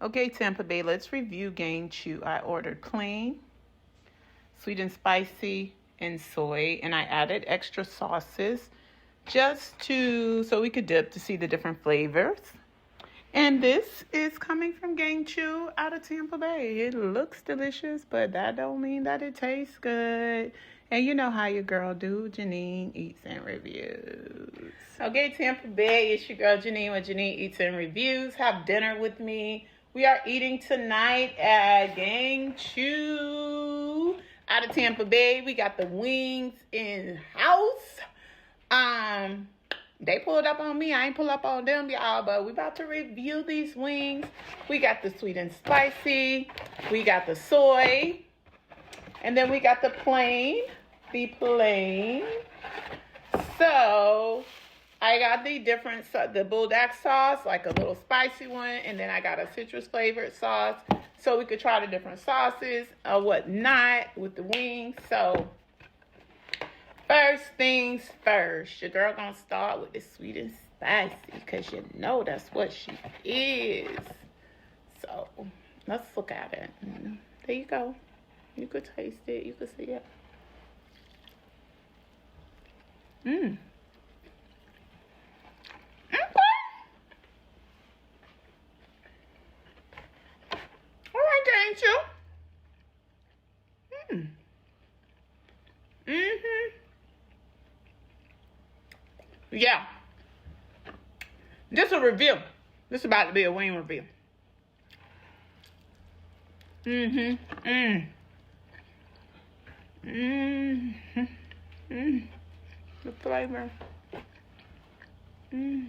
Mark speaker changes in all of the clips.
Speaker 1: Okay, Tampa Bay, let's review Gangchu. I ordered plain, sweet and spicy, and soy, and I added extra sauces so we could dip to see the different flavors. And this is coming from Gangchu out of Tampa Bay. It looks delicious, but that don't mean that it tastes good. And you know how your girl do. Janine Eats and Reviews. Okay, Tampa Bay, it's your girl Janine with Janine Eats and Reviews. Have dinner with me. We are eating tonight at Gangchu out of Tampa Bay. We got the wings in-house. They pulled up on me. I ain't pull up on them, y'all, but we about to review these wings. We got the sweet and spicy. We got the soy. And then we got the plain. So, I got the bulldog sauce, like a little spicy one. And then I got a citrus flavored sauce. So we could try the different sauces or whatnot with the wings. So, first things first, your girl gonna start with the sweet and spicy because you know that's what she is. So let's look at it. There you go. You could taste it. You could see it. Okay. All right, Gangchu. Yeah. This a review. This is about to be a wing review. The flavor. I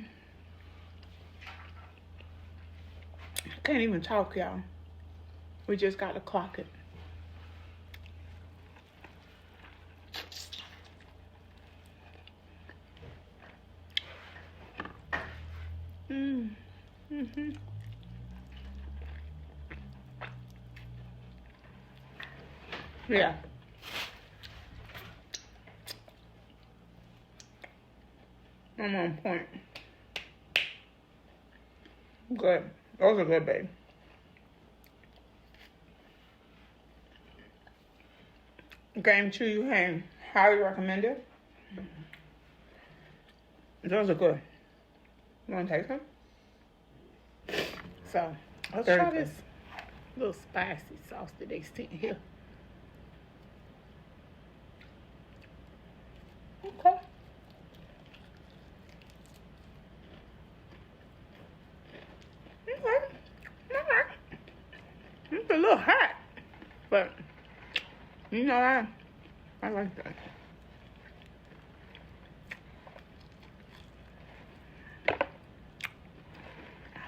Speaker 1: can't even talk, y'all. We just got to clock it. Yeah. I'm on point. Good. Those are good, babe. Gangchu, you can highly recommend it. Those are good. You want to taste them? So, let's try this little spicy sauce that they sent here. Okay. Okay. It's a little hot, but you know I like that.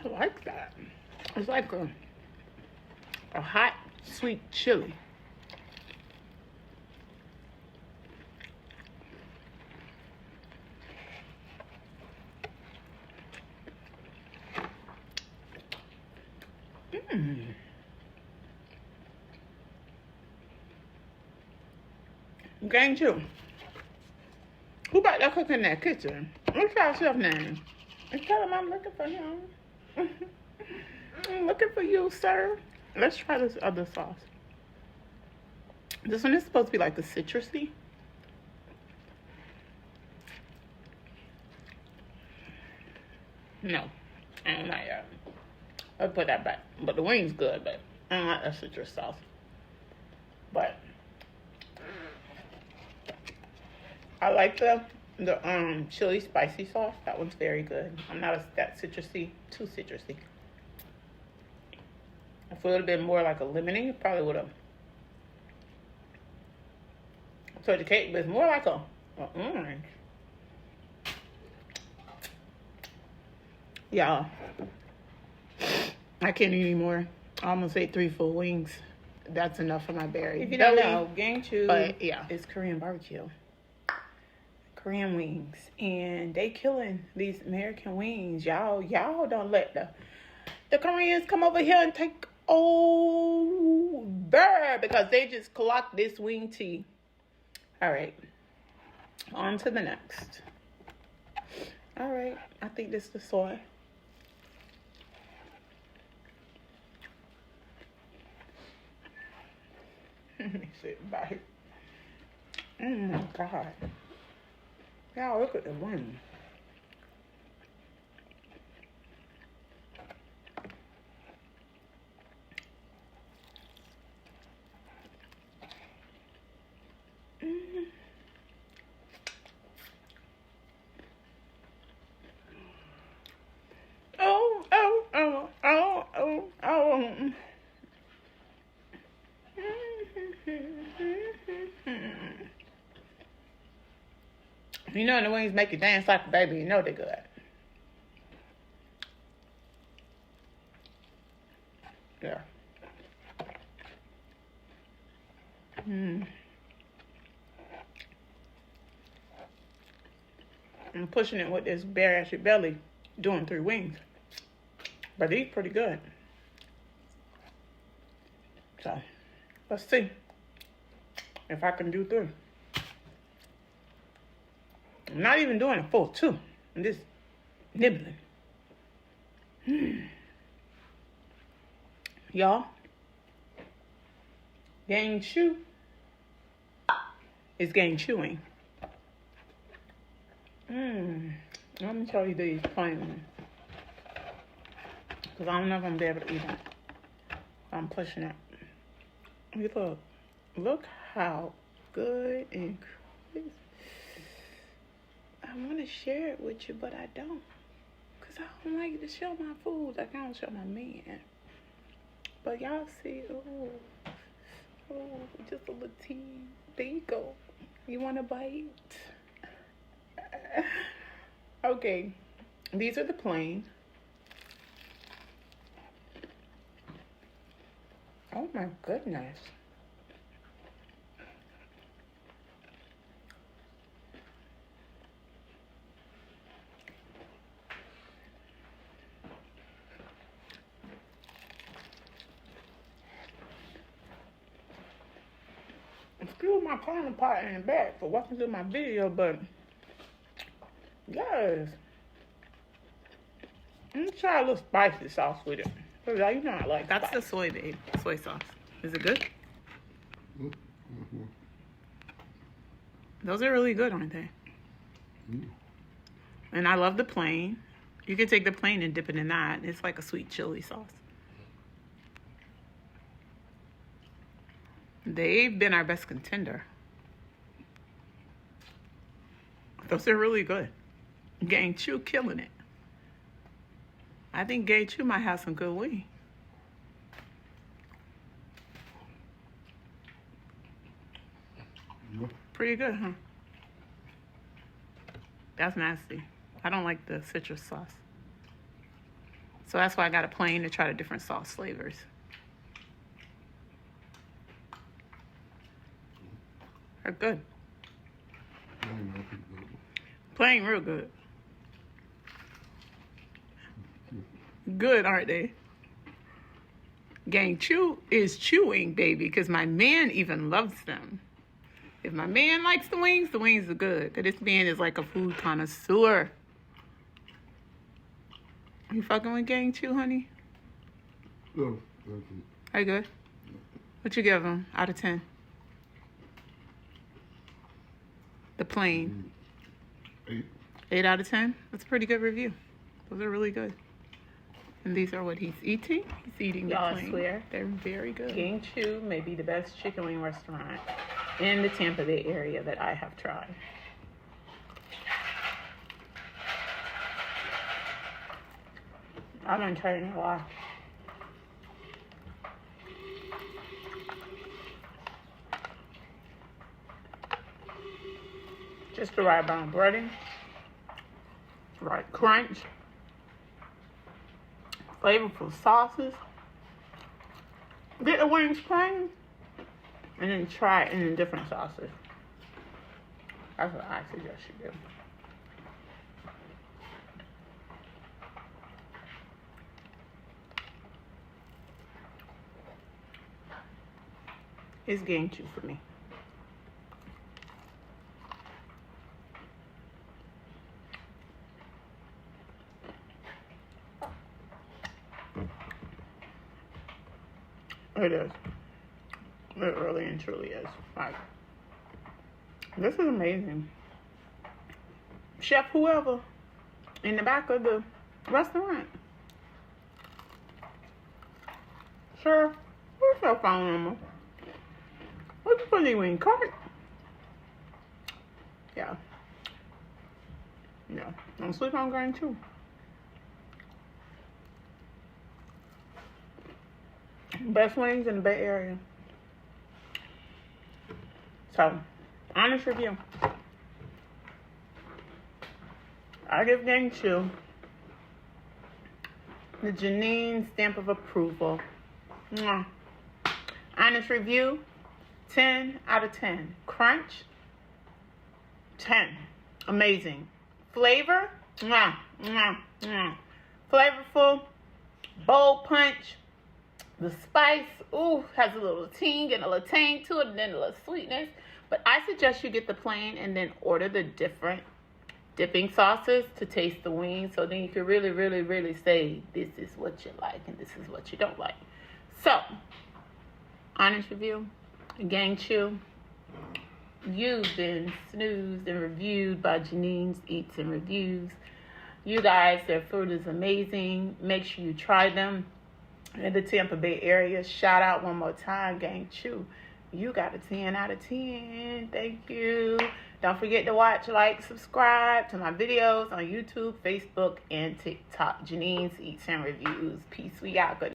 Speaker 1: I like that. It's like a hot, sweet chili. Gangchu. Who back there cooking in that kitchen? What's your chef name? And tell him I'm looking for him. I'm looking for you, sir. Let's try this other sauce. This one is supposed to be like the citrusy. No, I don't like that. I'll put that back. But the wing's good, but I don't like that citrus sauce. But I like the chili spicy sauce. That one's very good. I'm not that citrusy, too citrusy. If it would have been more like a lemony, it probably would have touched the cake, but it's more like a orange. Y'all, I can't eat anymore. I almost ate 3 full wings. That's enough for my berry. If you don't know, Gangchu is Korean barbecue. Korean wings. And they killing these American wings. Y'all don't let the Koreans come over here and take over because they just clocked this wing tea. All right. On to the next. All right. I think this is the soy. me sit back. Oh my God. Y'all, look at the wings. Oh, oh, oh, oh, oh, oh. You know the wings make you dance like a baby. You know they're good. Yeah. I'm pushing it with this bare ass belly, doing 3 wings. But these pretty good. So, let's see if I can do 3. I'm not even doing a full 2. I'm just nibbling. Y'all, Gangchu is Gangchuing. Let me show you these plain ones. Because I don't know if I'm going to be able to eat them. I'm pushing it. Look how good and crisp. I want to share it with you, but I don't. Because I don't like to show my food like I don't show my man. But y'all see, just a little teeny. There you go. You want a bite? Okay, these are the plain. Oh my goodness. Excuse my counterpart in the back for walking through my video, but yes. Let me try a little spicy sauce with it. Cause you know I like that's spice. The soy, babe. Soy sauce. Is it good? Mm-hmm. Those are really good, aren't they? And I love the plain. You can take the plain and dip it in that. It's like a sweet chili sauce. They've been our best contender. Those are really good. Gangchu killing it. I think Gangchu might have some good wings. Pretty good, huh? That's nasty. I don't like the citrus sauce. So that's why I got a plain to try the different sauce flavors. They're good. Plain real good. Good, aren't they? Gangchu is chewing, baby, because my man even loves them. If my man likes the wings are good. Because this man is like a food connoisseur. You fucking with Gangchu, honey?
Speaker 2: No, thank you.
Speaker 1: Are you good? What you give him out of 10? The plain.
Speaker 2: 8.
Speaker 1: 8 out of 10? That's a pretty good review. Those are really good. And these are what he's eating. He's eating the plain. I swear. They're very good. Gangchu may be the best chicken wing restaurant in the Tampa Bay area that I have tried. I'm not telling you a lie. Just the right amount of breading, right crunch, flavorful sauces. Get the wings plain, and then try it in different sauces. That's what I suggest you do. It's Gangchu for me. It is. It really and truly is. Like, this is amazing. Chef whoever in the back of the restaurant. Sir, where's your phone number? What you put in cart? Yeah. Yeah. Don't sleep on Gangchu. Best wings in the Bay Area. So, honest review. I give Gangchu the Janine stamp of approval. Mwah. Honest review, 10 out of 10. Crunch, 10. Amazing. Flavor, mwah, mwah, mwah. Flavorful, bold punch. The spice, ooh, has a little ting and a little tang to it, and then a little sweetness. But I suggest you get the plain and then order the different dipping sauces to taste the wings. So then you can really, really, really say this is what you like and this is what you don't like. So, honest review, Gangchu. You've been snoozed and reviewed by Janine's Eats and Reviews. You guys, their food is amazing. Make sure you try them in the Tampa Bay area. Shout out one more time, Gangchu. You got a 10 out of 10. Thank you. Don't forget to watch, like, subscribe to my videos on YouTube, Facebook, and TikTok. Janine's Eats and Reviews. Peace. We out. Good.